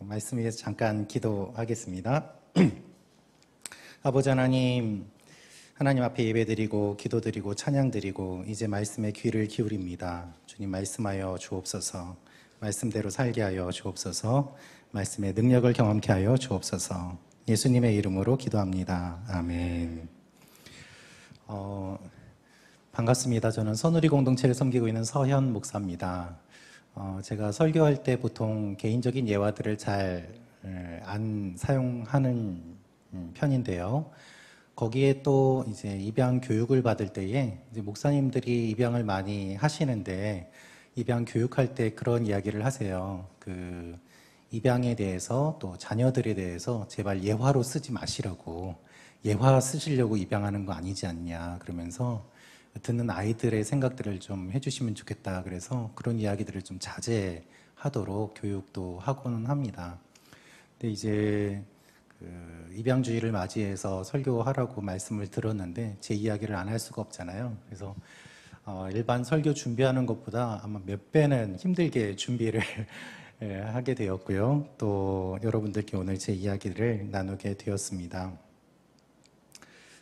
말씀 위해서 잠깐 기도하겠습니다. 아버지 하나님, 하나님 앞에 예배드리고 기도드리고 찬양드리고 이제 말씀에 귀를 기울입니다. 주님 말씀하여 주옵소서. 말씀대로 살게 하여 주옵소서. 말씀의 능력을 경험케 하여 주옵소서. 예수님의 이름으로 기도합니다. 아멘. 반갑습니다. 저는 선우리 공동체를 섬기고 있는 서현 목사입니다. 제가 설교할 때 보통 개인적인 예화들을 잘 안 사용하는 편인데요. 거기에 또 이제 입양 교육을 받을 때에 이제 목사님들이 입양을 많이 하시는데 입양 교육할 때 그런 이야기를 하세요. 그 입양에 대해서 또 자녀들에 대해서 제발 예화로 쓰지 마시라고, 예화 쓰시려고 입양하는 거 아니지 않냐 그러면서 듣는 아이들의 생각들을 좀 해주시면 좋겠다. 그래서 그런 이야기들을 좀 자제하도록 교육도 하고는 합니다. 근데 이제 입양주의를 맞이해서 설교하라고 말씀을 들었는데 제 이야기를 안 할 수가 없잖아요. 그래서 일반 설교 준비하는 것보다 아마 몇 배는 힘들게 준비를 하게 되었고요. 또 여러분들께 오늘 제 이야기를 나누게 되었습니다.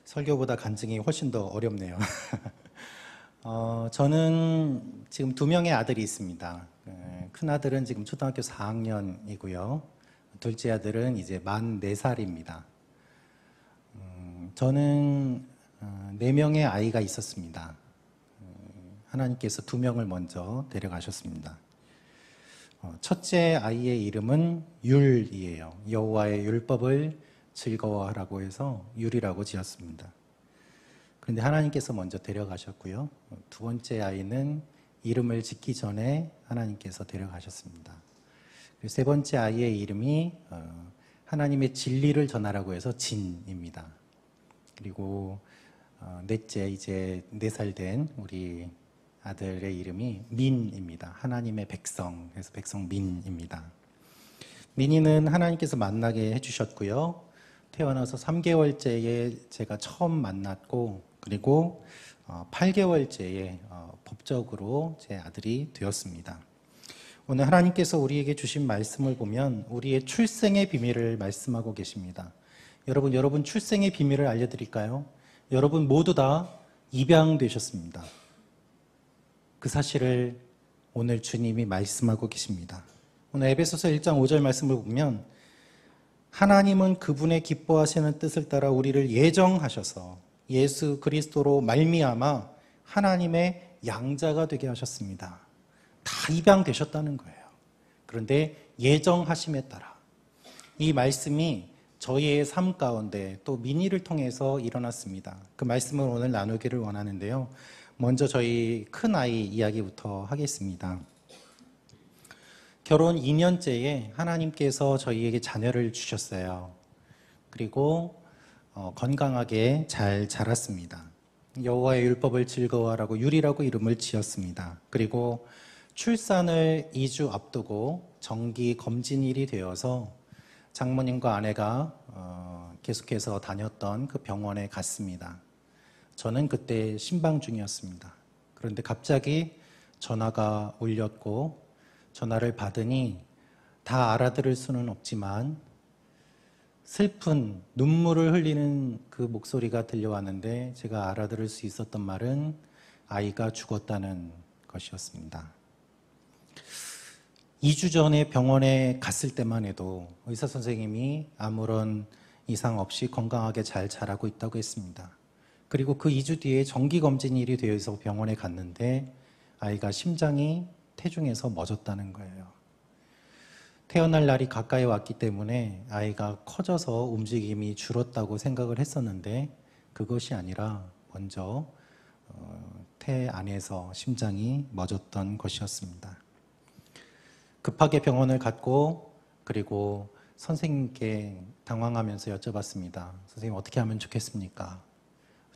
설교보다 간증이 훨씬 더 어렵네요. 저는 지금 2명의 아들이 있습니다. 큰 아들은 지금 초등학교 4학년이고요. 둘째 아들은 이제 만 4살입니다. 저는 4명의 아이가 있었습니다. 하나님께서 2명을 먼저 데려가셨습니다. 첫째 아이의 이름은 율이에요. 여호와의 율법을 즐거워하라고 해서 율이라고 지었습니다. 그런데 하나님께서 먼저 데려가셨고요. 두 번째 아이는 이름을 짓기 전에 하나님께서 데려가셨습니다. 세 번째 아이의 이름이 하나님의 진리를 전하라고 해서 진입니다. 그리고 넷째, 이제 4살 된 우리 아들의 이름이 민입니다. 하나님의 백성, 그래서 백성 민입니다. 민이는 하나님께서 만나게 해주셨고요. 태어나서 3개월째에 제가 처음 만났고, 그리고 8개월째에 법적으로 제 아들이 되었습니다. 오늘 하나님께서 우리에게 주신 말씀을 보면 우리의 출생의 비밀을 말씀하고 계십니다. 여러분 출생의 비밀을 알려드릴까요? 여러분 모두 다 입양되셨습니다. 그 사실을 오늘 주님이 말씀하고 계십니다. 오늘 에베소서 1장 5절 말씀을 보면 하나님은 그분의 기뻐하시는 뜻을 따라 우리를 예정하셔서 예수 그리스도로 말미암아 하나님의 양자가 되게 하셨습니다. 다 입양되셨다는 거예요. 그런데 예정하심에 따라 이 말씀이 저희의 삶 가운데 또 민의를 통해서 일어났습니다. 그 말씀을 오늘 나누기를 원하는데요. 먼저 저희 큰아이 이야기부터 하겠습니다. 결혼 2년째에 하나님께서 저희에게 자녀를 주셨어요. 그리고 건강하게 잘 자랐습니다. 여호와의 율법을 즐거워하라고 율이라고 이름을 지었습니다. 그리고 출산을 2주 앞두고 정기 검진일이 되어서 장모님과 아내가 계속해서 다녔던 그 병원에 갔습니다. 저는 그때 신방 중이었습니다. 그런데 갑자기 전화가 울렸고 전화를 받으니 다 알아들을 수는 없지만 슬픈 눈물을 흘리는 그 목소리가 들려왔는데 제가 알아들을 수 있었던 말은 아이가 죽었다는 것이었습니다. 2주 전에 병원에 갔을 때만 해도 의사 선생님이 아무런 이상 없이 건강하게 잘 자라고 있다고 했습니다. 그리고 그 2주 뒤에 정기검진일이 되어서 병원에 갔는데 아이가 심장이 태중에서 멎었다는 거예요. 태어날 날이 가까이 왔기 때문에 아이가 커져서 움직임이 줄었다고 생각을 했었는데 그것이 아니라 먼저 태 안에서 심장이 멎었던 것이었습니다. 급하게 병원을 갔고 그리고 선생님께 당황하면서 여쭤봤습니다. 선생님 어떻게 하면 좋겠습니까?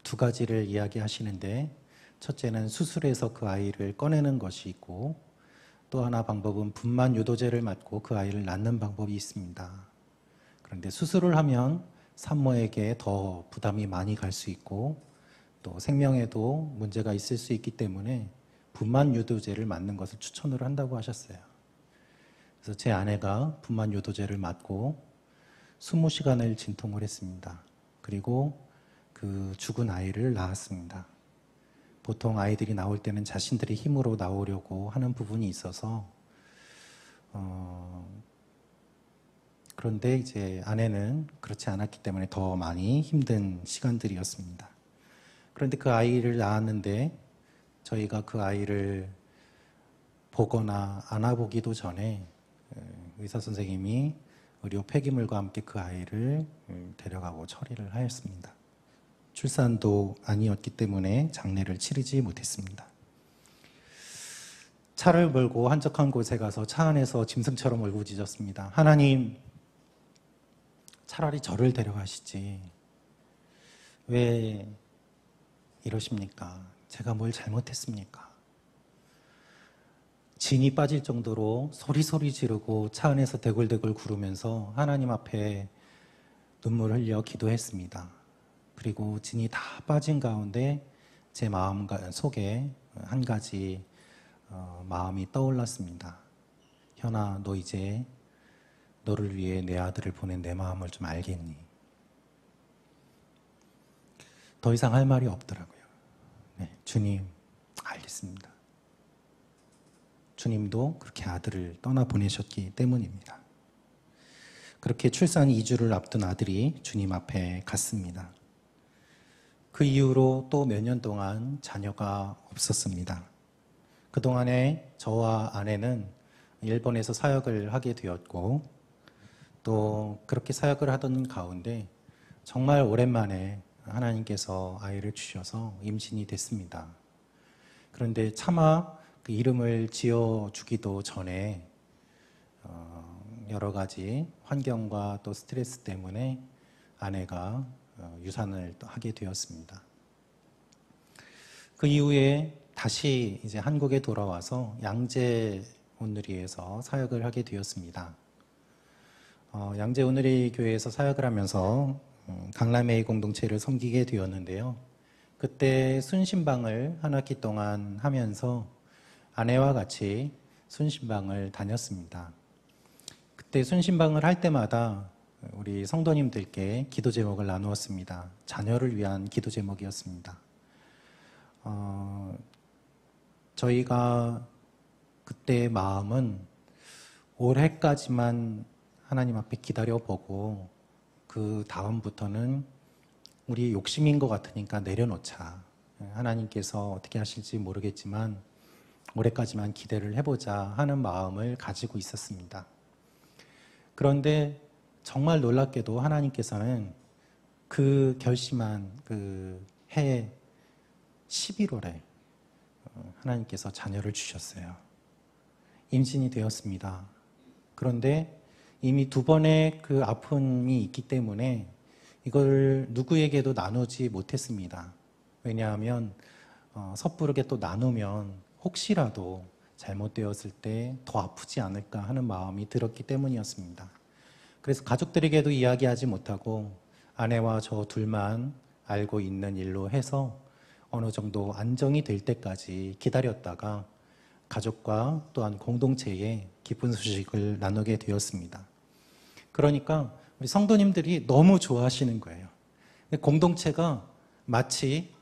2가지를 이야기하시는데 첫째는 수술해서 그 아이를 꺼내는 것이 있고 또 하나 방법은 분만 유도제를 맞고 그 아이를 낳는 방법이 있습니다. 그런데 수술을 하면 산모에게 더 부담이 많이 갈 수 있고 또 생명에도 문제가 있을 수 있기 때문에 분만 유도제를 맞는 것을 추천을 한다고 하셨어요. 그래서 제 아내가 분만 요도제를 맞고 20시간을 진통을 했습니다. 그리고 그 죽은 아이를 낳았습니다. 보통 아이들이 나올 때는 자신들의 힘으로 나오려고 하는 부분이 있어서 그런데 이제 아내는 그렇지 않았기 때문에 더 많이 힘든 시간들이었습니다. 그런데 그 아이를 낳았는데 저희가 그 아이를 보거나 안아보기도 전에 의사 선생님이 의료 폐기물과 함께 그 아이를 데려가고 처리를 하였습니다. 출산도 아니었기 때문에 장례를 치르지 못했습니다. 차를 몰고 한적한 곳에 가서 차 안에서 짐승처럼 울부짖었습니다. 하나님, 차라리 저를 데려가시지. 왜 이러십니까? 제가 뭘 잘못했습니까? 진이 빠질 정도로 소리소리 지르고 차 안에서 대굴대굴 구르면서 하나님 앞에 눈물을 흘려 기도했습니다. 그리고 진이 다 빠진 가운데 제 마음 속에 한 가지 마음이 떠올랐습니다. 현아, 너 이제 너를 위해 내 아들을 보낸 내 마음을 좀 알겠니? 더 이상 할 말이 없더라고요. 네, 주님, 알겠습니다. 주님도 그렇게 아들을 떠나보내셨기 때문입니다. 그렇게 출산 2주를 앞둔 아들이 주님 앞에 갔습니다. 그 이후로 또 몇 년 동안 자녀가 없었습니다. 그동안에 저와 아내는 일본에서 사역을 하게 되었고 또 그렇게 사역을 하던 가운데 정말 오랜만에 하나님께서 아이를 주셔서 임신이 됐습니다. 그런데 차마 그 이름을 지어주기도 전에 여러 가지 환경과 또 스트레스 때문에 아내가 유산을 하게 되었습니다. 그 이후에 다시 이제 한국에 돌아와서 양재 온누리에서 사역을 하게 되었습니다. 양재 온누리 교회에서 사역을 하면서 강남A 공동체를 섬기게 되었는데요. 그때 순신방을 한 학기 동안 하면서 아내와 같이 순신방을 다녔습니다. 그때 순신방을 할 때마다 우리 성도님들께 기도 제목을 나누었습니다. 자녀를 위한 기도 제목이었습니다. 저희가 그때의 마음은 올해까지만 하나님 앞에 기다려보고 그 다음부터는 우리 욕심인 것 같으니까 내려놓자. 하나님께서 어떻게 하실지 모르겠지만 올해까지만 기대를 해보자 하는 마음을 가지고 있었습니다. 그런데 정말 놀랍게도 하나님께서는 그 결심한 그 해 11월에 하나님께서 자녀를 주셨어요. 임신이 되었습니다. 그런데 이미 2번의 그 아픔이 있기 때문에 이걸 누구에게도 나누지 못했습니다. 왜냐하면 섣부르게 또 나누면 혹시라도 잘못되었을 때 더 아프지 않을까 하는 마음이 들었기 때문이었습니다. 그래서 가족들에게도 이야기하지 못하고 아내와 저 둘만 알고 있는 일로 해서 어느 정도 안정이 될 때까지 기다렸다가 가족과 또한 공동체에 기쁜 소식을 나누게 되었습니다. 그러니까 우리 성도님들이 너무 좋아하시는 거예요. 공동체가 마치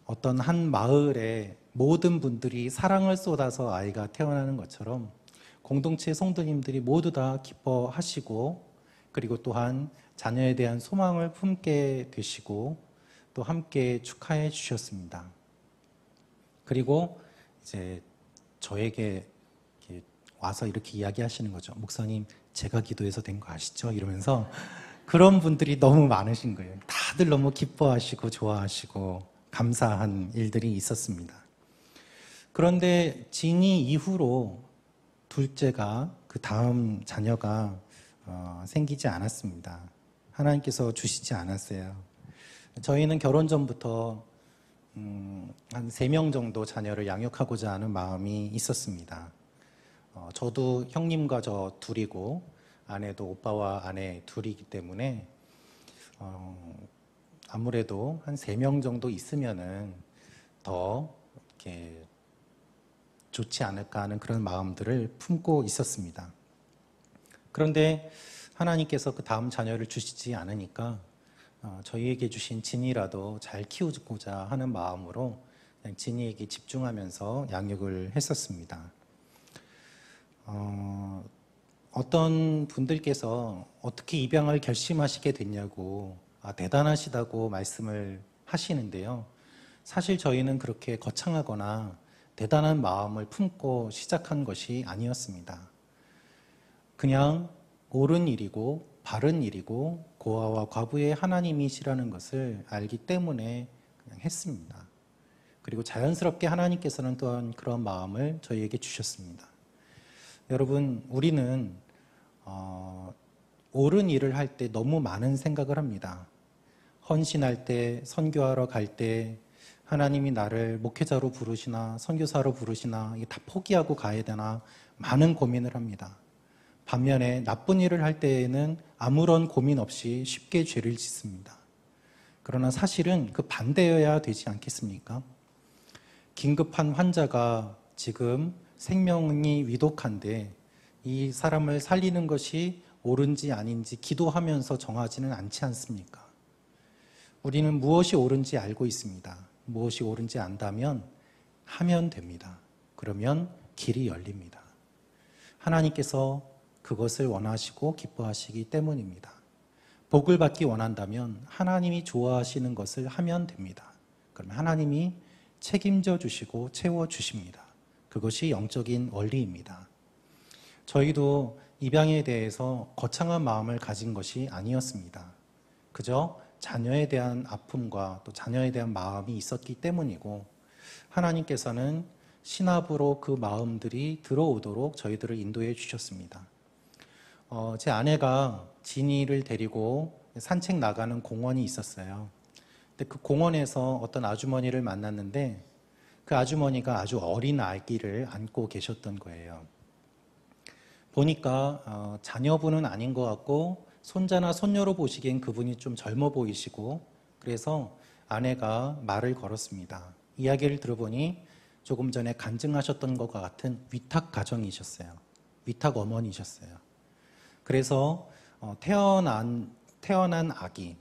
어떤 한 마을에 모든 분들이 사랑을 쏟아서 아이가 태어나는 것처럼 공동체 성도님들이 모두 다 기뻐하시고 그리고 또한 자녀에 대한 소망을 품게 되시고 또 함께 축하해 주셨습니다. 그리고 이제 저에게 이렇게 와서 이렇게 이야기하시는 거죠. 목사님, 제가 기도해서 된 거 아시죠? 이러면서 그런 분들이 너무 많으신 거예요. 다들 너무 기뻐하시고 좋아하시고 감사한 일들이 있었습니다. 그런데 진이 이후로 둘째가 그 다음 자녀가 생기지 않았습니다. 하나님께서 주시지 않았어요. 저희는 결혼 전부터 한 3명 정도 자녀를 양육하고자 하는 마음이 있었습니다. 저도 형님과 저 둘이고 아내도 오빠와 아내 둘이기 때문에 아무래도 한 3명 정도 있으면은 더 이렇게 좋지 않을까 하는 그런 마음들을 품고 있었습니다. 그런데 하나님께서 그 다음 자녀를 주시지 않으니까 저희에게 주신 진이라도 잘 키우고자 하는 마음으로 그냥 진이에게 집중하면서 양육을 했었습니다. 어떤 분들께서 어떻게 입양을 결심하시게 됐냐고 대단하시다고 말씀을 하시는데요. 사실 저희는 그렇게 거창하거나 대단한 마음을 품고 시작한 것이 아니었습니다. 그냥 옳은 일이고 바른 일이고 고아와 과부의 하나님이시라는 것을 알기 때문에 그냥 했습니다. 그리고 자연스럽게 하나님께서는 또한 그런 마음을 저희에게 주셨습니다. 여러분, 우리는 옳은 일을 할 때 너무 많은 생각을 합니다. 헌신할 때, 선교하러 갈 때 하나님이 나를 목회자로 부르시나 선교사로 부르시나 이게 다 포기하고 가야 되나 많은 고민을 합니다. 반면에 나쁜 일을 할 때에는 아무런 고민 없이 쉽게 죄를 짓습니다. 그러나 사실은 그 반대여야 되지 않겠습니까? 긴급한 환자가 지금 생명이 위독한데 이 사람을 살리는 것이 옳은지 아닌지 기도하면서 정하지는 않지 않습니까? 우리는 무엇이 옳은지 알고 있습니다. 무엇이 옳은지 안다면 하면 됩니다. 그러면 길이 열립니다. 하나님께서 그것을 원하시고 기뻐하시기 때문입니다. 복을 받기 원한다면 하나님이 좋아하시는 것을 하면 됩니다. 그러면 하나님이 책임져 주시고 채워 주십니다. 그것이 영적인 원리입니다. 저희도 입양에 대해서 거창한 마음을 가진 것이 아니었습니다. 그저 자녀에 대한 아픔과 또 자녀에 대한 마음이 있었기 때문이고 하나님께서는 신압으로 그 마음들이 들어오도록 저희들을 인도해 주셨습니다. 제 아내가 진이를 데리고 산책 나가는 공원이 있었어요. 근데 그 공원에서 어떤 아주머니를 만났는데 그 아주머니가 아주 어린 아기를 안고 계셨던 거예요. 보니까 자녀분은 아닌 것 같고 손자나 손녀로 보시기엔 그분이 좀 젊어 보이시고 그래서 아내가 말을 걸었습니다. 이야기를 들어보니 조금 전에 간증하셨던 것과 같은 위탁 가정이셨어요. 위탁 어머니셨어요. 그래서 태어난 아기,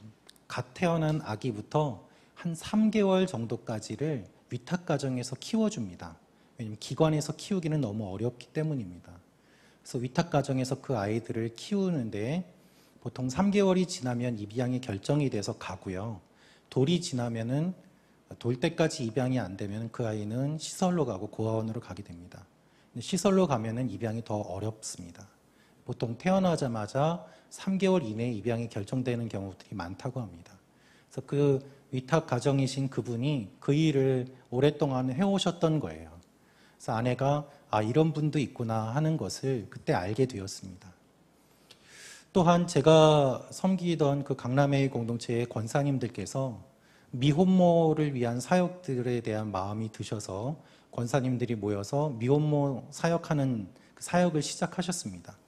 갓 태어난 아기부터 한 3개월 정도까지를 위탁 가정에서 키워줍니다. 왜냐하면 기관에서 키우기는 너무 어렵기 때문입니다. 그래서 위탁 가정에서 그 아이들을 키우는데 보통 3개월이 지나면 입양이 결정이 돼서 가고요. 돌이 지나면은 돌 때까지 입양이 안 되면 그 아이는 시설로 가고 고아원으로 가게 됩니다. 시설로 가면은 입양이 더 어렵습니다. 보통 태어나자마자 3개월 이내에 입양이 결정되는 경우들이 많다고 합니다. 그래서 그 위탁 가정이신 그분이 그 일을 오랫동안 해오셨던 거예요. 그래서 아내가 이런 분도 있구나 하는 것을 그때 알게 되었습니다. 또한 제가 섬기던 그 강남의 공동체의 권사님들께서 미혼모를 위한 사역들에 대한 마음이 드셔서 권사님들이 모여서 미혼모 사역하는 그 사역을 시작하셨습니다.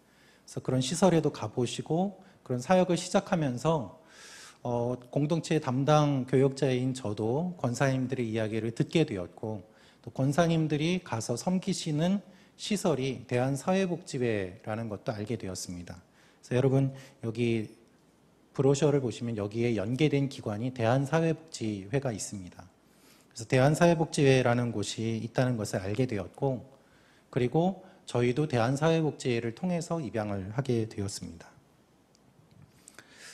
그래서 그런 시설에도 가보시고 그런 사역을 시작하면서 공동체 담당 교역자인 저도 권사님들의 이야기를 듣게 되었고 또 권사님들이 가서 섬기시는 시설이 대한사회복지회라는 것도 알게 되었습니다. 그래서 여러분 여기 브로셔를 보시면 여기에 연계된 기관이 대한사회복지회가 있습니다. 그래서 대한사회복지회라는 곳이 있다는 것을 알게 되었고 그리고 저희도 대한사회복지회를 통해서 입양을 하게 되었습니다.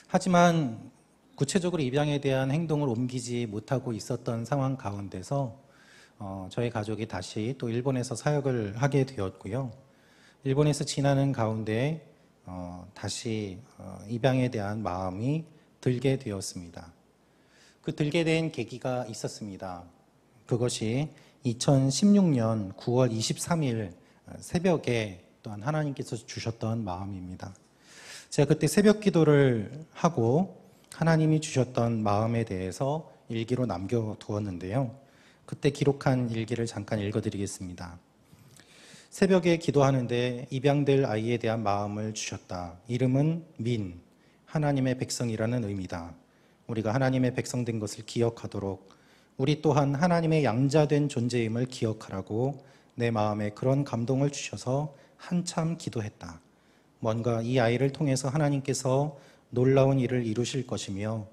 하지만 구체적으로 입양에 대한 행동을 옮기지 못하고 있었던 상황 가운데서 저희 가족이 다시 또 일본에서 사역을 하게 되었고요. 일본에서 지나는 가운데 다시 입양에 대한 마음이 들게 되었습니다. 그 들게 된 계기가 있었습니다. 그것이 2016년 9월 23일 새벽에 또한 하나님께서 주셨던 마음입니다. 제가 그때 새벽 기도를 하고 하나님이 주셨던 마음에 대해서 일기로 남겨두었는데요. 그때 기록한 일기를 잠깐 읽어드리겠습니다. 새벽에 기도하는데 입양될 아이에 대한 마음을 주셨다. 이름은 민, 하나님의 백성이라는 의미다. 우리가 하나님의 백성 된 것을 기억하도록 우리 또한 하나님의 양자된 존재임을 기억하라고 내 마음에 그런 감동을 주셔서 한참 기도했다. 뭔가 이 아이를 통해서 하나님께서 놀라운 일을 이루실 것이며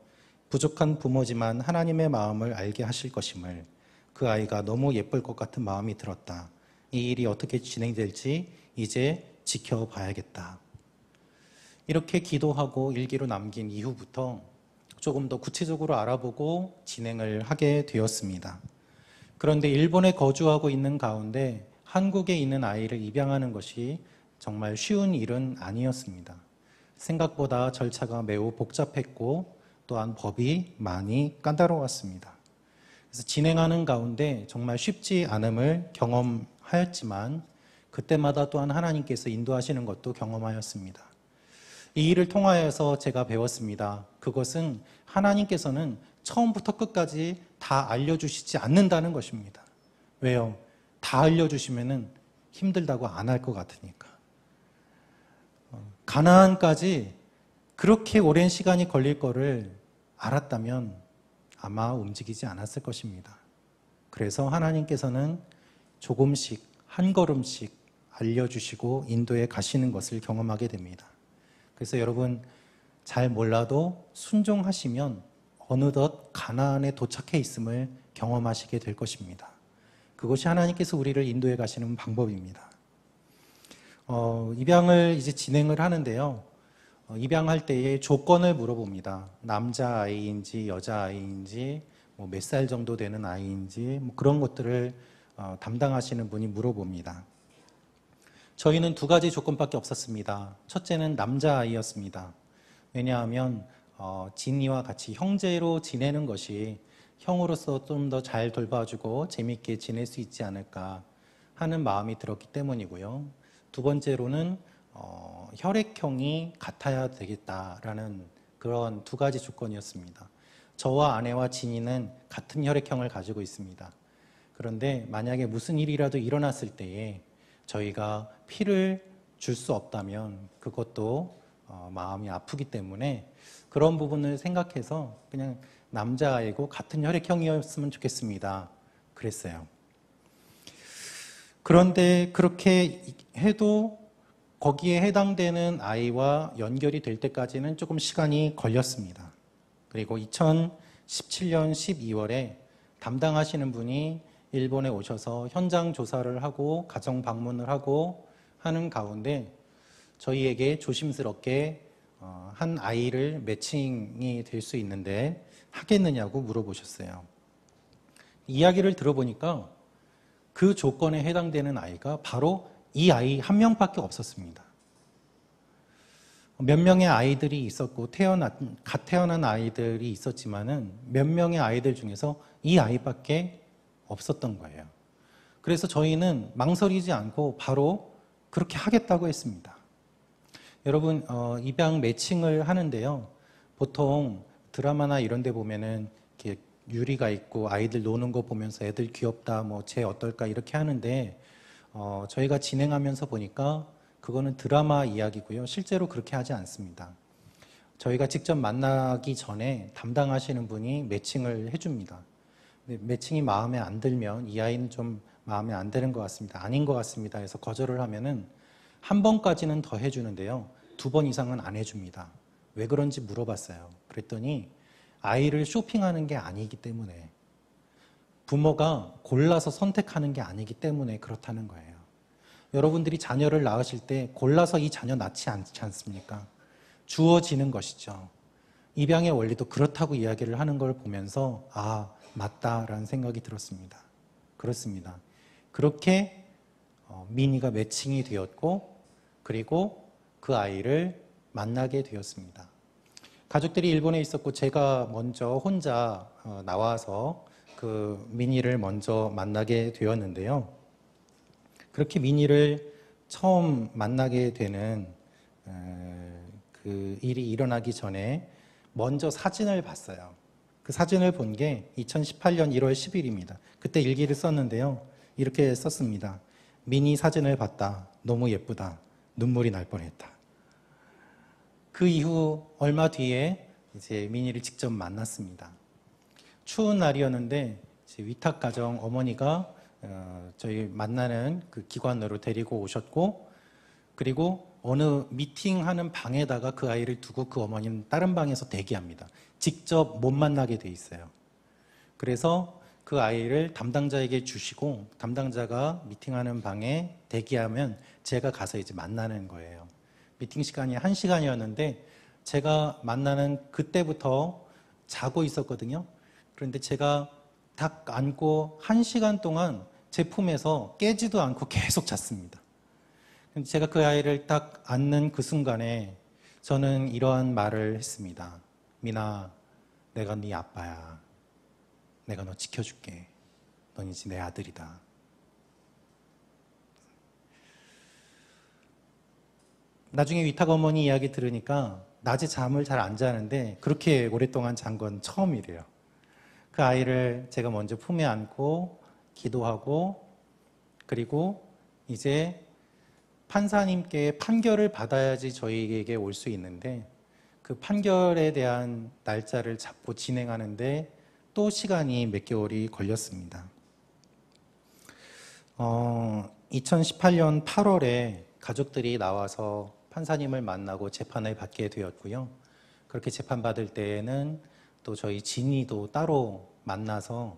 부족한 부모지만 하나님의 마음을 알게 하실 것임을, 그 아이가 너무 예쁠 것 같은 마음이 들었다. 이 일이 어떻게 진행될지 이제 지켜봐야겠다. 이렇게 기도하고 일기로 남긴 이후부터 조금 더 구체적으로 알아보고 진행을 하게 되었습니다. 그런데 일본에 거주하고 있는 가운데 한국에 있는 아이를 입양하는 것이 정말 쉬운 일은 아니었습니다. 생각보다 절차가 매우 복잡했고 또한 법이 많이 까다로웠습니다. 그래서 진행하는 가운데 정말 쉽지 않음을 경험하였지만 그때마다 또한 하나님께서 인도하시는 것도 경험하였습니다. 이 일을 통하여서 제가 배웠습니다. 그것은 하나님께서는 처음부터 끝까지 다 알려주시지 않는다는 것입니다. 왜요? 다 알려주시면 힘들다고 안 할 것 같으니까. 가나안까지 그렇게 오랜 시간이 걸릴 거를 알았다면 아마 움직이지 않았을 것입니다. 그래서 하나님께서는 조금씩 한 걸음씩 알려주시고 인도에 가시는 것을 경험하게 됩니다. 그래서 여러분, 잘 몰라도 순종하시면 어느덧 가나안에 도착해 있음을 경험하시게 될 것입니다. 그것이 하나님께서 우리를 인도해 가시는 방법입니다. 입양을 이제 진행을 하는데요. 입양할 때의 조건을 물어봅니다. 남자아이인지 여자아이인지 몇 살 정도 되는 아이인지 그런 것들을 담당하시는 분이 물어봅니다. 저희는 두 가지 조건밖에 없었습니다. 첫째는 남자아이였습니다. 왜냐하면 진이와 같이 형제로 지내는 것이 형으로서 좀 더 잘 돌봐주고 재밌게 지낼 수 있지 않을까 하는 마음이 들었기 때문이고요. 두 번째로는 혈액형이 같아야 되겠다라는 그런 두 가지 조건이었습니다. 저와 아내와 진이는 같은 혈액형을 가지고 있습니다. 그런데 만약에 무슨 일이라도 일어났을 때에 저희가 피를 줄 수 없다면 그것도 마음이 아프기 때문에 그런 부분을 생각해서 그냥 남자아이고 같은 혈액형이었으면 좋겠습니다. 그랬어요. 그런데 그렇게 해도 거기에 해당되는 아이와 연결이 될 때까지는 조금 시간이 걸렸습니다. 그리고 2017년 12월에 담당하시는 분이 일본에 오셔서 현장 조사를 하고 가정 방문을 하고 하는 가운데 저희에게 조심스럽게 한 아이를 매칭이 될 수 있는데 하겠느냐고 물어보셨어요. 이야기를 들어보니까 그 조건에 해당되는 아이가 바로 이 아이 한 명밖에 없었습니다. 몇 명의 아이들이 있었고 갓 태어난 아이들이 있었지만은 몇 명의 아이들 중에서 이 아이밖에 없었던 거예요. 그래서 저희는 망설이지 않고 바로 그렇게 하겠다고 했습니다. 여러분, 입양 매칭을 하는데요. 보통 드라마나 이런 데 보면은 이렇게 유리가 있고 아이들 노는 거 보면서 애들 귀엽다, 쟤 어떨까 이렇게 하는데 저희가 진행하면서 보니까 그거는 드라마 이야기고요. 실제로 그렇게 하지 않습니다. 저희가 직접 만나기 전에 담당하시는 분이 매칭을 해줍니다. 매칭이 마음에 안 들면 이 아이는 좀 마음에 안 드는 것 같습니다. 아닌 것 같습니다. 해서 거절을 하면은 한 번까지는 더 해주는데요. 두 번 이상은 안 해줍니다. 왜 그런지 물어봤어요. 그랬더니 아이를 쇼핑하는 게 아니기 때문에, 부모가 골라서 선택하는 게 아니기 때문에 그렇다는 거예요. 여러분들이 자녀를 낳으실 때 골라서 이 자녀 낳지 않지 않습니까? 주어지는 것이죠. 입양의 원리도 그렇다고 이야기를 하는 걸 보면서 맞다라는 생각이 들었습니다. 그렇습니다. 그렇게 미니가 매칭이 되었고 그리고 그 아이를 만나게 되었습니다. 가족들이 일본에 있었고 제가 먼저 혼자 나와서 그 미니를 먼저 만나게 되었는데요. 그렇게 미니를 처음 만나게 되는 그 일이 일어나기 전에 먼저 사진을 봤어요. 그 사진을 본 게 2018년 1월 10일입니다. 그때 일기를 썼는데요. 이렇게 썼습니다. 미니 사진을 봤다. 너무 예쁘다. 눈물이 날 뻔했다. 그 이후 얼마 뒤에 이제 미니를 직접 만났습니다. 추운 날이었는데 이제 위탁 가정 어머니가 저희 만나는 그 기관으로 데리고 오셨고, 그리고 어느 미팅하는 방에다가 그 아이를 두고 그 어머니는 다른 방에서 대기합니다. 직접 못 만나게 돼 있어요. 그래서 그 아이를 담당자에게 주시고 담당자가 미팅하는 방에 대기하면 제가 가서 이제 만나는 거예요. 미팅 시간이 1시간이었는데 제가 만나는 그때부터 자고 있었거든요. 그런데 제가 딱 안고 1시간 동안 제 품에서 깨지도 않고 계속 잤습니다. 제가 그 아이를 딱 안는 그 순간에 저는 이러한 말을 했습니다. 미나, 내가 네 아빠야. 내가 너 지켜줄게. 넌 이제 내 아들이다. 나중에 위탁 어머니 이야기 들으니까 낮에 잠을 잘 안 자는데 그렇게 오랫동안 잔 건 처음이래요. 그 아이를 제가 먼저 품에 안고 기도하고, 그리고 이제 판사님께 판결을 받아야지 저희에게 올 수 있는데 그 판결에 대한 날짜를 잡고 진행하는데 또 시간이 몇 개월이 걸렸습니다. 2018년 8월에 가족들이 나와서 판사님을 만나고 재판을 받게 되었고요. 그렇게 재판받을 때에는 또 저희 진이도 따로 만나서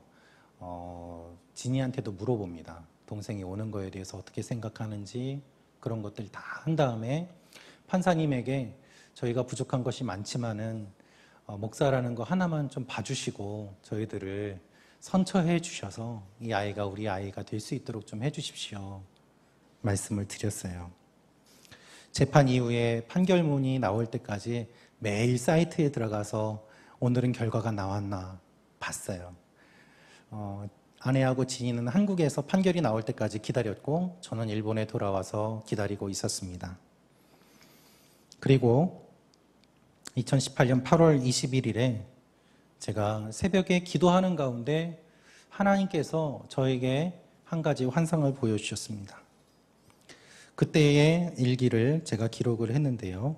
진이한테도 물어봅니다. 동생이 오는 거에 대해서 어떻게 생각하는지, 그런 것들 다 한 다음에 판사님에게 저희가 부족한 것이 많지만은 목사라는 거 하나만 좀 봐주시고 저희들을 선처해 주셔서 이 아이가 우리 아이가 될 수 있도록 좀 해주십시오. 말씀을 드렸어요. 재판 이후에 판결문이 나올 때까지 매일 사이트에 들어가서 오늘은 결과가 나왔나 봤어요. 아내하고 진이는 한국에서 판결이 나올 때까지 기다렸고 저는 일본에 돌아와서 기다리고 있었습니다. 그리고 2018년 8월 21일에 제가 새벽에 기도하는 가운데 하나님께서 저에게 한 가지 환상을 보여주셨습니다. 그때의 일기를 제가 기록을 했는데요.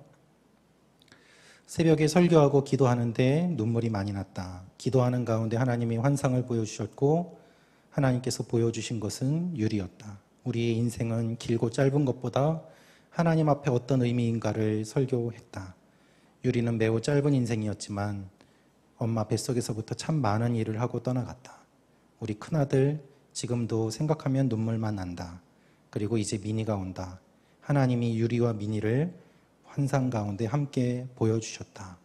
새벽에 설교하고 기도하는데 눈물이 많이 났다. 기도하는 가운데 하나님이 환상을 보여주셨고 하나님께서 보여주신 것은 유리였다. 우리의 인생은 길고 짧은 것보다 하나님 앞에 어떤 의미인가를 설교했다. 유리는 매우 짧은 인생이었지만 엄마 뱃속에서부터 참 많은 일을 하고 떠나갔다. 우리 큰아들 지금도 생각하면 눈물만 난다. 그리고 이제 미니가 온다. 하나님이 유리와 미니를 환상 가운데 함께 보여주셨다.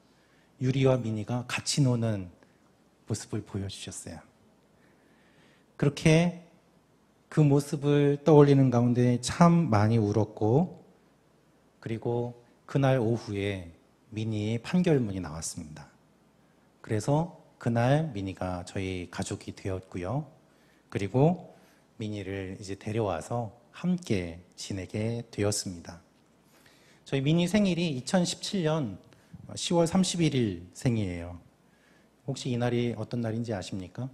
유리와 미니가 같이 노는 모습을 보여주셨어요. 그렇게 그 모습을 떠올리는 가운데 참 많이 울었고, 그리고 그날 오후에 미니의 판결문이 나왔습니다. 그래서 그날 미니가 저희 가족이 되었고요. 그리고 미니를 이제 데려와서 함께 지내게 되었습니다. 저희 미니 생일이 2017년 10월 31일 생이에요. 혹시 이 날이 어떤 날인지 아십니까?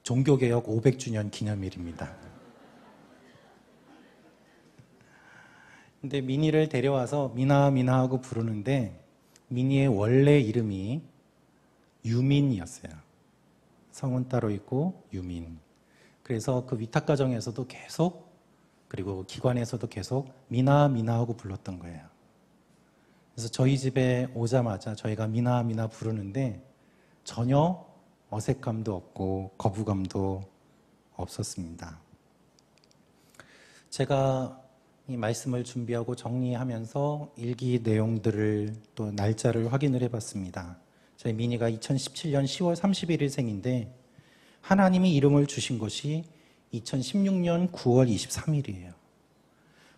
종교개혁 500주년 기념일입니다. 근데 미니를 데려와서 미나 미나 하고 부르는데 미니의 원래 이름이 유민이었어요. 성은 따로 있고 유민. 그래서 그 위탁가정에서도 계속, 그리고 기관에서도 계속 미나 미나 하고 불렀던 거예요. 그래서 저희 집에 오자마자 저희가 미나 미나 부르는데 전혀 어색함도 없고 거부감도 없었습니다. 제가 이 말씀을 준비하고 정리하면서 일기 내용들을 또 날짜를 확인을 해봤습니다. 저희 미니가 2017년 10월 31일 생인데 하나님이 이름을 주신 것이 2016년 9월 23일이에요.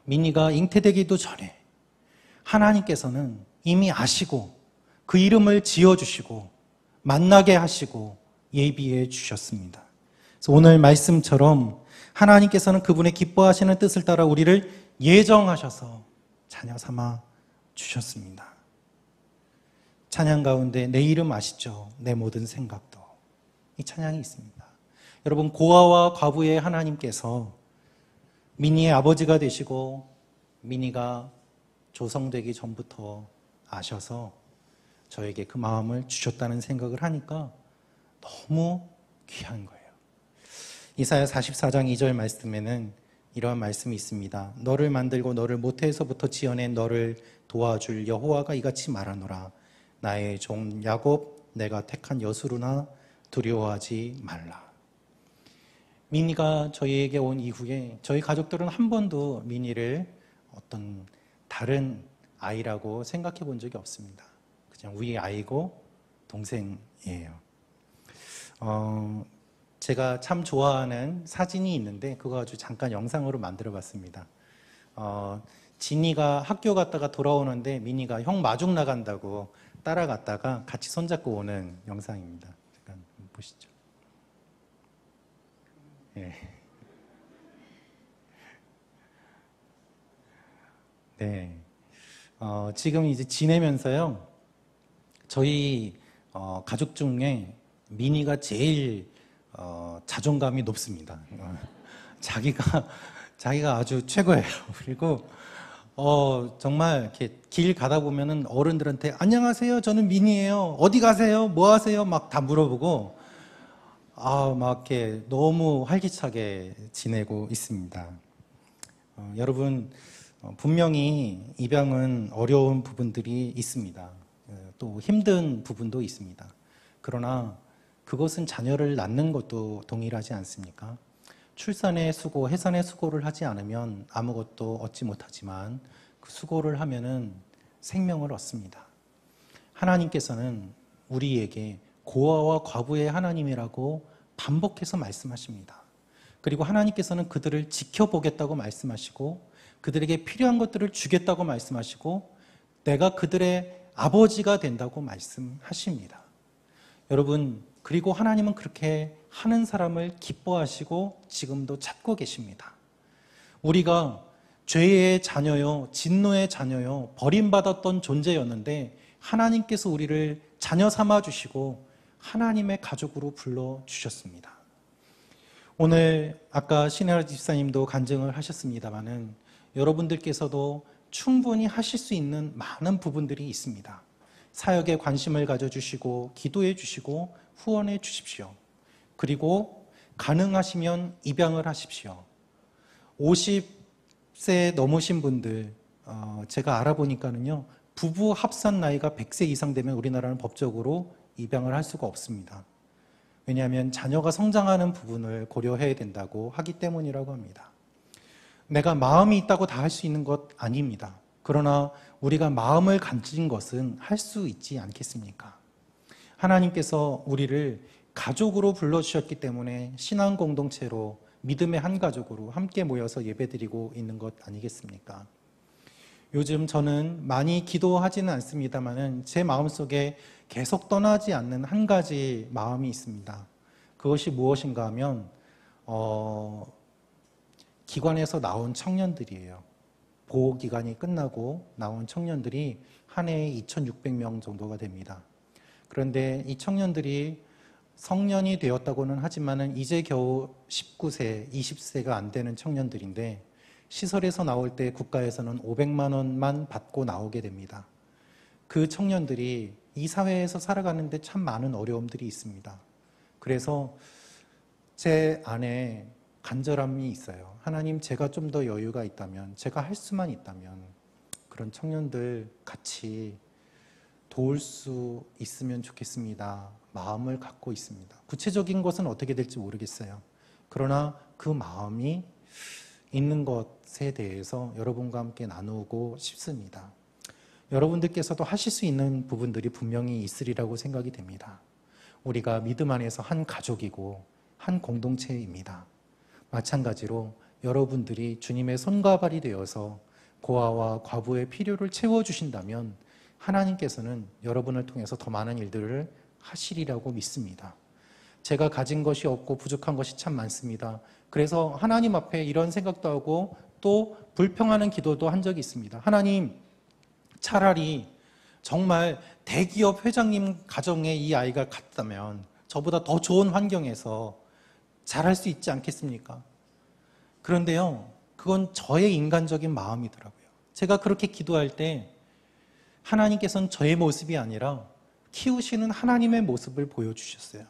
미니가 잉태되기도 전에 하나님께서는 이미 아시고 그 이름을 지어주시고 만나게 하시고 예비해 주셨습니다. 그래서 오늘 말씀처럼 하나님께서는 그분의 기뻐하시는 뜻을 따라 우리를 예정하셔서 자녀 삼아 주셨습니다. 찬양 가운데 내 이름 아시죠? 내 모든 생각도. 이 찬양이 있습니다. 여러분, 고아와 과부의 하나님께서 미니의 아버지가 되시고 미니가 조성되기 전부터 아셔서 저에게 그 마음을 주셨다는 생각을 하니까 너무 귀한 거예요. 이사야 44장 2절 말씀에는 이러한 말씀이 있습니다. 너를 만들고 너를 모태에서부터 지어낸 너를 도와줄 여호와가 이같이 말하노라. 나의 종 야곱 내가 택한 여수루나 두려워하지 말라. 미니가 저희에게 온 이후에 저희 가족들은 한 번도 미니를 어떤 다른 아이라고 생각해 본 적이 없습니다. 그냥 우리 아이고 동생이에요. 제가 참 좋아하는 사진이 있는데 그거 아주 잠깐 영상으로 만들어 봤습니다. 진이가 학교 갔다가 돌아오는데 미니가 형 마중 나간다고 따라갔다가 같이 손잡고 오는 영상입니다. 잠깐 보시죠. 네. 네. 지금 이제 지내면서요, 저희 가족 중에 미니가 제일 자존감이 높습니다. 자기가 아주 최고예요. 그리고 정말 이렇게 길 가다 보면은 어른들한테 안녕하세요, 저는 미니예요. 어디 가세요? 뭐 하세요? 막 다 물어보고 막 이렇게 너무 활기차게 지내고 있습니다. 여러분, 분명히 입양은 어려운 부분들이 있습니다. 또 힘든 부분도 있습니다. 그러나 그것은 자녀를 낳는 것도 동일하지 않습니까? 출산의 수고, 해산의 수고를 하지 않으면 아무것도 얻지 못하지만 그 수고를 하면은 생명을 얻습니다. 하나님께서는 우리에게 고아와 과부의 하나님이라고 반복해서 말씀하십니다. 그리고 하나님께서는 그들을 지켜보겠다고 말씀하시고 그들에게 필요한 것들을 주겠다고 말씀하시고 내가 그들의 아버지가 된다고 말씀하십니다. 여러분, 그리고 하나님은 그렇게 하는 사람을 기뻐하시고 지금도 찾고 계십니다. 우리가 죄의 자녀요, 진노의 자녀요, 버림받았던 존재였는데 하나님께서 우리를 자녀 삼아 주시고 하나님의 가족으로 불러주셨습니다. 오늘 아까 신혜라 집사님도 간증을 하셨습니다마는 여러분들께서도 충분히 하실 수 있는 많은 부분들이 있습니다. 사역에 관심을 가져주시고 기도해 주시고 후원해 주십시오. 그리고 가능하시면 입양을 하십시오. 50세 넘으신 분들 제가 알아보니까는요, 부부 합산 나이가 100세 이상 되면 우리나라는 법적으로 입양을 할 수가 없습니다. 왜냐하면 자녀가 성장하는 부분을 고려해야 된다고 하기 때문이라고 합니다. 내가 마음이 있다고 다 할 수 있는 것 아닙니다. 그러나 우리가 마음을 가진 것은 할 수 있지 않겠습니까? 하나님께서 우리를 가족으로 불러주셨기 때문에 신앙 공동체로 믿음의 한 가족으로 함께 모여서 예배드리고 있는 것 아니겠습니까? 요즘 저는 많이 기도하지는 않습니다만 제 마음속에 계속 떠나지 않는 한 가지 마음이 있습니다. 그것이 무엇인가 하면 기관에서 나온 청년들이에요. 보호기간이 끝나고 나온 청년들이 한 해에 2,600명 정도가 됩니다. 그런데 이 청년들이 성년이 되었다고는 하지만은 이제 겨우 19세, 20세가 안 되는 청년들인데 시설에서 나올 때 국가에서는 500만 원만 받고 나오게 됩니다. 그 청년들이 이 사회에서 살아가는데 참 많은 어려움들이 있습니다. 그래서 제 안에 간절함이 있어요. 하나님, 제가 좀 더 여유가 있다면, 제가 할 수만 있다면 그런 청년들 같이 도울 수 있으면 좋겠습니다. 마음을 갖고 있습니다. 구체적인 것은 어떻게 될지 모르겠어요. 그러나 그 마음이 있는 것에 대해서 여러분과 함께 나누고 싶습니다. 여러분들께서도 하실 수 있는 부분들이 분명히 있으리라고 생각이 됩니다. 우리가 믿음 안에서 한 가족이고 한 공동체입니다. 마찬가지로 여러분들이 주님의 손과 발이 되어서 고아와 과부의 필요를 채워주신다면 하나님께서는 여러분을 통해서 더 많은 일들을 하시리라고 믿습니다. 제가 가진 것이 없고 부족한 것이 참 많습니다. 그래서 하나님 앞에 이런 생각도 하고 또 불평하는 기도도 한 적이 있습니다. 하나님, 차라리 정말 대기업 회장님 가정에 이 아이가 갔다면 저보다 더 좋은 환경에서 잘할 수 있지 않겠습니까? 그런데요, 그건 저의 인간적인 마음이더라고요. 제가 그렇게 기도할 때 하나님께서는 저의 모습이 아니라 키우시는 하나님의 모습을 보여주셨어요.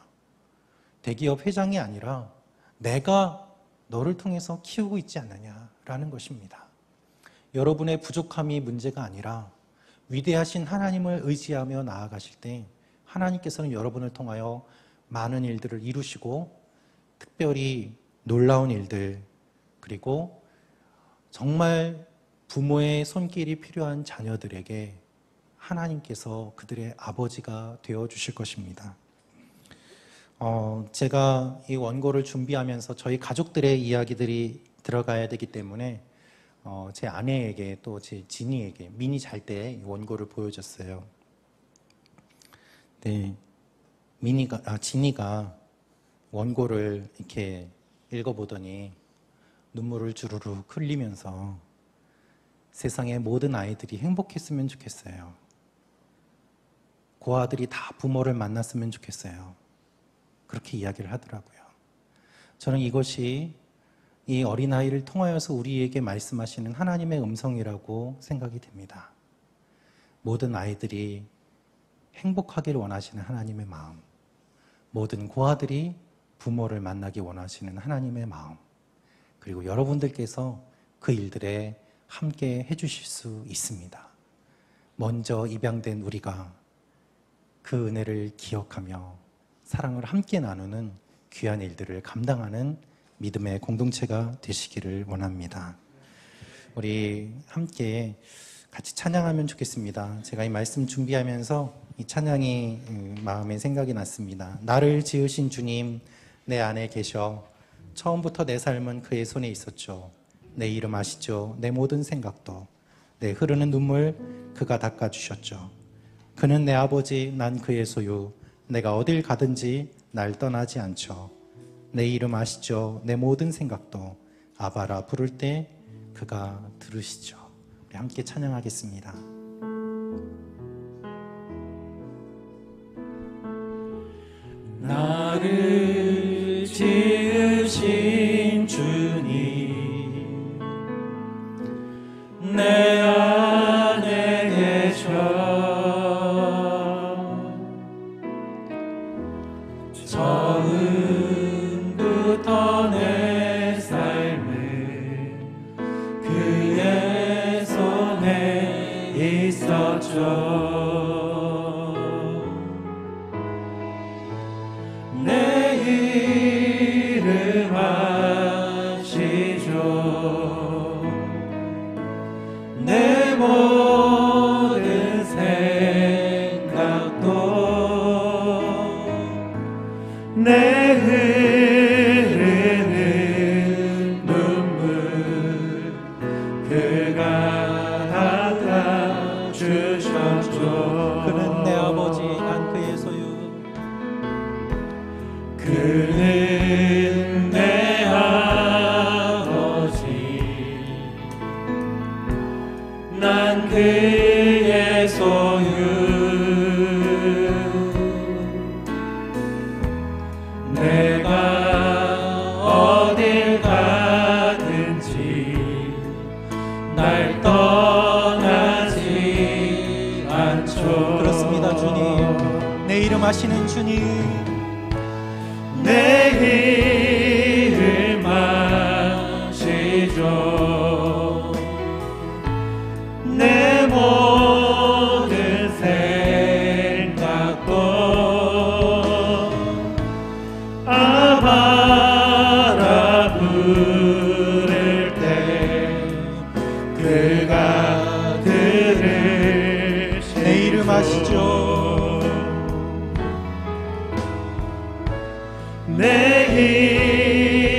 대기업 회장이 아니라 내가 너를 통해서 키우고 있지 않느냐라는 것입니다. 여러분의 부족함이 문제가 아니라 위대하신 하나님을 의지하며 나아가실 때 하나님께서는 여러분을 통하여 많은 일들을 이루시고 특별히 놀라운 일들, 그리고 정말 부모의 손길이 필요한 자녀들에게 하나님께서 그들의 아버지가 되어주실 것입니다. 제가 이 원고를 준비하면서 저희 가족들의 이야기들이 들어가야 되기 때문에 제 아내에게 또 제 진이에게 민이 잘 때 원고를 보여줬어요. 네, 진이가 원고를 이렇게 읽어보더니 눈물을 주르륵 흘리면서 세상의 모든 아이들이 행복했으면 좋겠어요. 고아들이 다 부모를 만났으면 좋겠어요. 그렇게 이야기를 하더라고요. 저는 이것이 이 어린아이를 통하여서 우리에게 말씀하시는 하나님의 음성이라고 생각이 됩니다. 모든 아이들이 행복하기를 원하시는 하나님의 마음, 모든 고아들이 부모를 만나기 원하시는 하나님의 마음, 그리고 여러분들께서 그 일들에 함께 해주실 수 있습니다. 먼저 입양된 우리가 그 은혜를 기억하며 사랑을 함께 나누는 귀한 일들을 감당하는 믿음의 공동체가 되시기를 원합니다. 우리 함께 같이 찬양하면 좋겠습니다. 제가 이 말씀 준비하면서 이 찬양이 마음에 생각이 났습니다. 나를 지으신 주님 내 안에 계셔 처음부터 내 삶은 그의 손에 있었죠. 내 이름 아시죠? 내 모든 생각도 내 흐르는 눈물 그가 닦아주셨죠. 그는 내 아버지 난 그의 소유 내가 어딜 가든지 날 떠나지 않죠. 내 이름 아시죠? 내 모든 생각도 아바라 부를 때 그가 들으시죠. 우리 함께 찬양하겠습니다. 나를 지으신 주님 내 안에 계셔 처음부터 내 삶을 그의 손에 있었죠. 내 이름 아시죠. 내 모든 생각도 내 흐르는 눈물 그가 닦아주셨죠. 그는 내 아버지 난 그의 소유 그는 내 아버지 난 그의 소유 내가 어딜 가든지 날 떠나지 않죠. 그렇습니다. 주님 내 이름 아시는 주님 내 이름 아시죠. 내 모든 생각도 아바라 부를 때 그가 들으시죠. 내 이름 아시죠. 내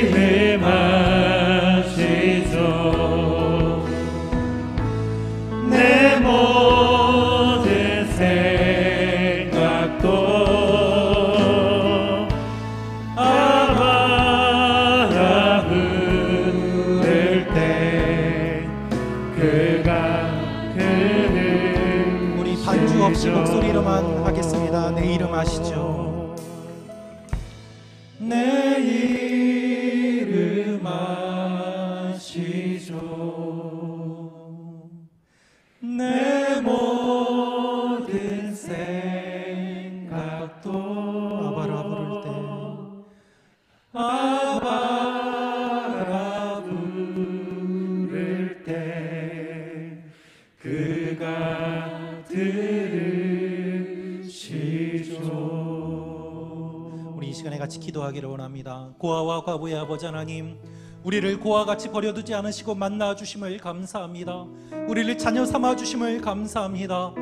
이름 아시죠. 내 모든 생각도 아바라 부를 때 그가 들으시죠. 우리 반주 없이 목소리로만 하겠습니다. 내 이름 아시죠. 내 이름 아시죠. 내 모든 생각도 아바라 부를 때 아바라 들으시죠. 우리 이 시간에 같이 기도하기를 원합니다. 고아와 과부의 아버지 하나님, 우리를 고아와 같이 버려두지 않으시고 만나 주심을 감사합니다. 우리를 자녀 삼아 주심을 감사합니다.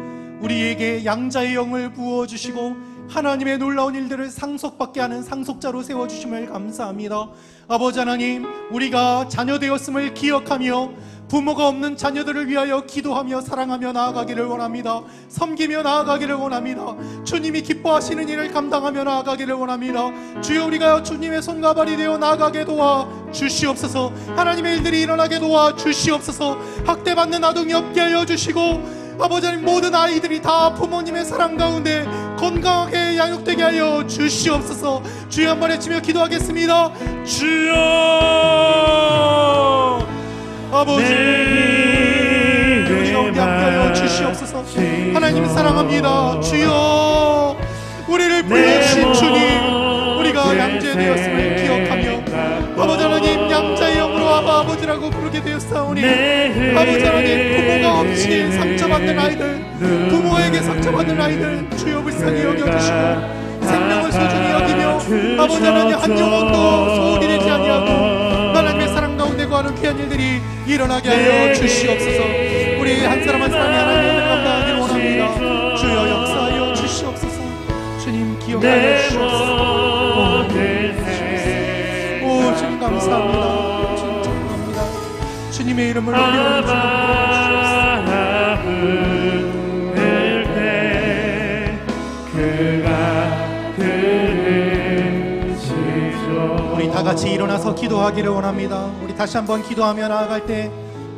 우리에게 양자의 영을 부어 주시고 하나님의 놀라운 일들을 상속받게 하는 상속자로 세워주심을 감사합니다. 아버지 하나님, 우리가 자녀 되었음을 기억하며 부모가 없는 자녀들을 위하여 기도하며 사랑하며 나아가기를 원합니다. 섬기며 나아가기를 원합니다. 주님이 기뻐하시는 일을 감당하며 나아가기를 원합니다. 주여, 우리가 주님의 손과 발이 되어 나아가게 도와 주시옵소서. 하나님의 일들이 일어나게 도와 주시옵소서. 학대받는 아동이 없게 하여 주시고 아버지 하나님, 모든 아이들이 다 부모님의 사랑 가운데 건강하게 양육되게 하여 주시옵소서. 주여, 한번 외치며 기도하겠습니다. 주여, 아버지, 우리 가운데 함께하여 주시옵소서. 하나님 사랑합니다. 주여, 우리를 불러주신 주님, 우리가 양자되었음을 기억하며 아버지 하나님, 양자의 영으로 아버지라고 부르게 되었사오니 아버지 하나님, 부모가 없이 상처받는 아이들, 부모에게 상처받는 아이들 주여 불쌍히 여겨주시고 생명을 소중히 여기며 아버지 하나님, 한 영혼도 소홀히 되지 아니하고 하나님의 사랑 가운데 거하는 귀한 일들이 일어나게 하여 주시옵소서. 우리 한 사람 한 사람이 하나님의 은혜를 감당하기를 원합니다. 주여 역사하여 주시옵소서. 주님 기억하여 주시옵소서. 오 주님 감사합니다. 주님 축복합니다. 주님의 이름을 올려 주시옵소서. 우리 다 같이 일어나서 기도하기를 원합니다. 우리 다시 한번 기도하며 나아갈 때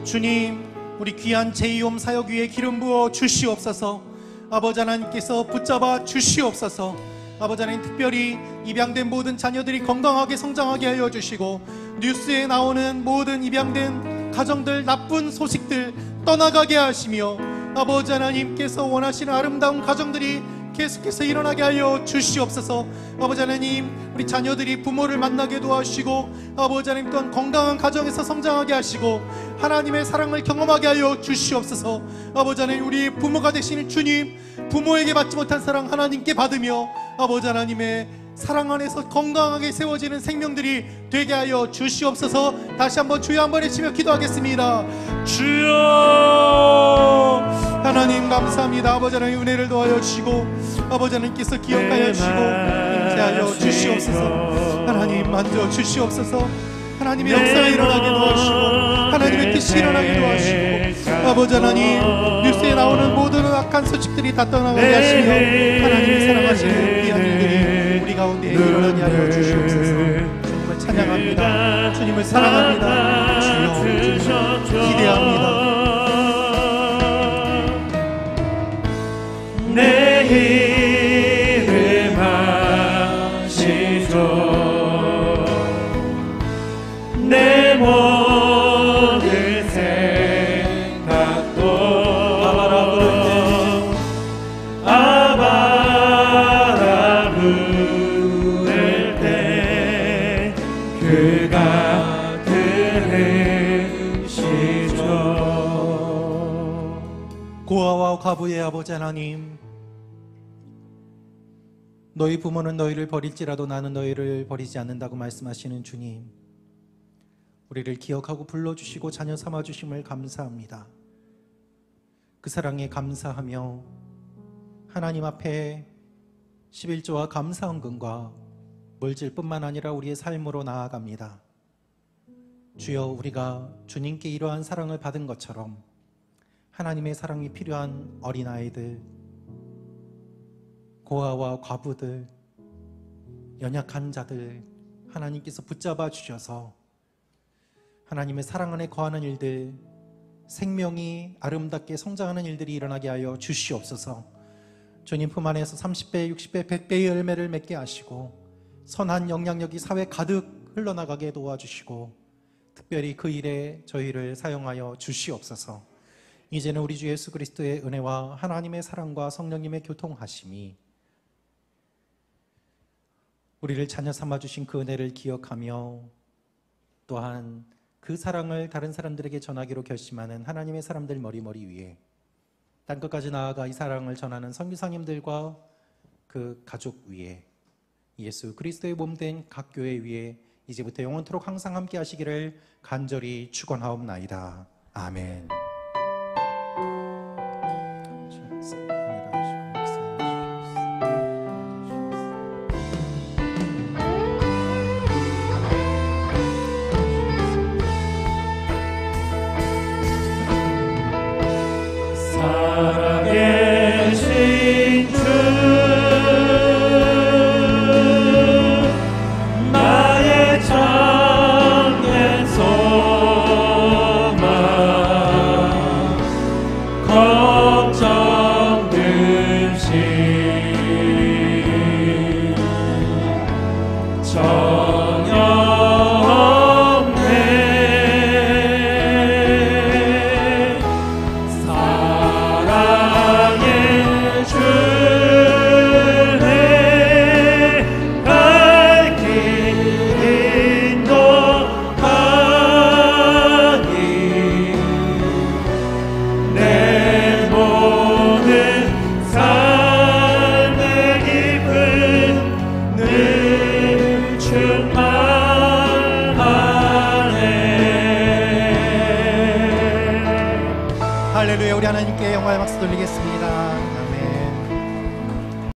주님, 우리 귀한 제2홈 사역 위에 기름 부어 주시옵소서. 아버지 하나님께서 붙잡아 주시옵소서. 아버지 하나님, 특별히 입양된 모든 자녀들이 건강하게 성장하게 하여 주시고 뉴스에 나오는 모든 입양된 가정들 나쁜 소식들 떠나가게 하시며 아버지 하나님께서 원하시는 아름다운 가정들이 계속해서 일어나게 하여 주시옵소서. 아버지 하나님, 우리 자녀들이 부모를 만나게 도와주시고 아버지 하나님 또한 건강한 가정에서 성장하게 하시고 하나님의 사랑을 경험하게 하여 주시옵소서. 아버지 하나님, 우리 부모가 되시는 주님, 부모에게 받지 못한 사랑 하나님께 받으며 아버지 하나님의 사랑 안에서 건강하게 세워지는 생명들이 되게 하여 주시옵소서. 다시 한번 주여 한번 외치며 기도하겠습니다. 주여, 하나님 감사합니다. 아버지 하나님, 은혜를 도와여 주시고 아버지 하나님께서 기억하여 주시고 임재하여 주시옵소서. 하나님 만져 주시옵소서. 하나님의 역사가 일어나게 도와주시고 하나님의 뜻이 일어나게 도와주시고 아버지 하나님, 뉴스에 나오는 모든 악한 소식들이 다 떠나가게 하시며 하나님이 사랑하시는 귀한 일들이 우리 가운데 일어나게 하여 주시옵소서. 주님을 찬양합니다. 주님을 사랑합니다. 주여, 주님을 기대합니다. 내 이름 아시죠. 내 모든 생각도 아바라 부를 때 그가 들으시죠. 고아와 과부의 아버지 하나님, 너희 부모는 너희를 버릴지라도 나는 너희를 버리지 않는다고 말씀하시는 주님, 우리를 기억하고 불러주시고 자녀 삼아주심을 감사합니다. 그 사랑에 감사하며 하나님 앞에 11조와 감사헌금과 물질 뿐만 아니라 우리의 삶으로 나아갑니다. 주여, 우리가 주님께 이러한 사랑을 받은 것처럼 하나님의 사랑이 필요한 어린아이들, 고아와 과부들, 연약한 자들 하나님께서 붙잡아 주셔서 하나님의 사랑 안에 거하는 일들, 생명이 아름답게 성장하는 일들이 일어나게 하여 주시옵소서. 주님 품 안에서 30배, 60배, 100배의 열매를 맺게 하시고 선한 영향력이 사회 가득 흘러나가게 도와주시고 특별히 그 일에 저희를 사용하여 주시옵소서. 이제는 우리 주 예수 그리스도의 은혜와 하나님의 사랑과 성령님의 교통하심이 우리를 자녀 삼아주신 그 은혜를 기억하며 또한 그 사랑을 다른 사람들에게 전하기로 결심하는 하나님의 사람들 머리 위에 땅끝까지 나아가 이 사랑을 전하는 선교사님들과 그 가족 위에, 예수 그리스도의 몸된 각 교회 위에 이제부터 영원토록 항상 함께 하시기를 간절히 축원하옵나이다. 아멘. 살아계신 주 나의 참된 소망 걱정 듯이 전혀 없네. 사랑의 주네 갈 길 인도하니 내 모든 삶의 기쁨 늘 충만하네. 할렐루야. 우리 하나님께 영광의 박수 돌리겠습니다.